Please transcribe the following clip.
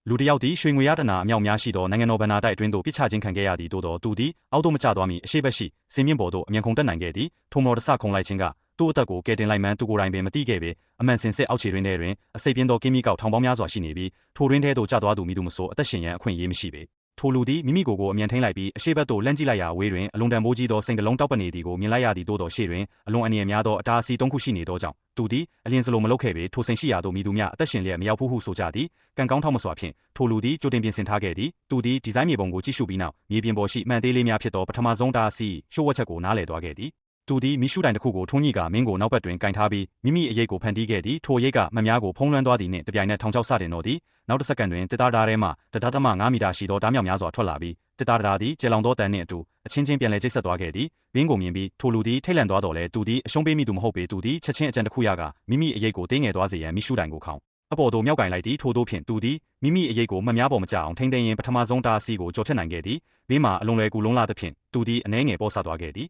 လူတစ်ယောက်သည်ရွှေငွေရတနာအမြောက်များရှိသောနိုင်ငံတော်ဘဏ္ဍာတိုက်အတွင်းသို့ပစ်ချခြင်းခံခဲ့ရသည်သို့သောသူသည်အောက်သို့မကျသွားမီအရှိတ်ရှိစင်မြင့်ပေါ်သို့အမြန်ခုန်တက်နိုင်ခဲ့သည်ထိုမော်တဆခုန်လိုက်ခြင်းကသူ့အသက်ကိုကယ်တင်လိုက်မှန်းသူကိုယ်တိုင်ပင်မသိခဲ့ပေအမှန်စင်စစ်အောက်ခြေတွင်ထဲတွင်အစိပ်ပြင်းသောကင်းမီကောက်ထောင်ပေါင်းများစွာရှိနေပြီးထိုတွင်ထဲသို့ကျသွားသူမည်သူမဆိုအသက်ရှင်ရန်အခွင့်အရေးမရှိပေထိုလူသည်မိမိကိုယ်အမြန်ထိန်းလိုက်ပြီးအရှိတ်ဘက်သို့လှမ်းကြည့်လိုက်ရာအဝေးတွင်အလွန်တန်ဖိုးကြီးသောစိန်ကလုံးတောက်ပနေသည်ကိုမြင်လိုက်ရသည်သို့သောရှေ့တွင်အလွန်အန္တရာယ်များသောအတားအဆီး၃ခုရှိနေသောကြောင့်သူသည်အလျင်စလိုမလုပ်ခဲ့ပေထိုစိန်ရှိရာသို့မည်သူမျှအသက်ရှင်လျက်မရောက်ဘူးဟုဆိုကြသည်ကံကောင်းထောက်မစွာဖြင့်ထိုလူသည်ကြိုတင်ပြင်ဆင်ထားခဲ့သည်သူသည်ဒီဇိုင်းမြေပုံကိုကြည့်ရှုပြီးနောက်မြေပြင်ပေါ်ရှိမှန်သေးလေးများဖြစ်သောပထမဆုံးအတားအဆီးလျှို့ဝှက်ချက်ကိုနားလည်သွားခဲ့သည်သူသည်မီးရှူးတိုင်တစ်ခုကိုထွန်းညှိကာမင်းကိုနောက်ဘက်တွင်ကင်ထားပြီးမိမိအရိပ်ကိုဖန်တီးခဲ့သည်ထိုအရိပ်ကမှန်များကိုဖုံးလွှမ်းသွားသည်နှင့်တပြိုင်နက်ထောင်ချောက်စတင်တော့သည်နောက်တစ်စက္ကန့်တွင်တစ်သားသားထဲမှ1.5 မီတာရှိသောဓာတ်မြောက်များစွာထွက်လာပြီးတစ်သားသားသည်ကျယ်လောင်သောတန်နှင့်အတူအချင်းချင်းပြန်လည်ချိတ်ဆက်သွားခဲ့သည်ဘင်းကိုမြင်ပြီးထိုလူသည်ထိတ်လန့်သွားတော့လဲသူသည်အရှုံးပေးမိသူမဟုတ်ပေသူသည်ချက်ချင်းအကြံတစ်ခုရကမိမိအရိပ်ကိုသေးငယ်သွားစေရန်မီးရှူးတိုင်ကိုခေါင်းအပေါ်သို့မြောက်ကင်လိုက်သည်ထို့သောဖြင့်သူသည်မိမိအရိပ်ကိုမှတ်များပေါ်မကျအောင်ထိန်းသိမ်းရင်းပထမဆုံးတားအဆီးကိုကျော်ဖြတ်နိုင်ခဲ့သည်ဘေးမှာအလွန်လွယ်ကူလုံးလာသဖြင့်သူသည်အနှဲငယ်ပေါ်ဆသွားခဲ့သည်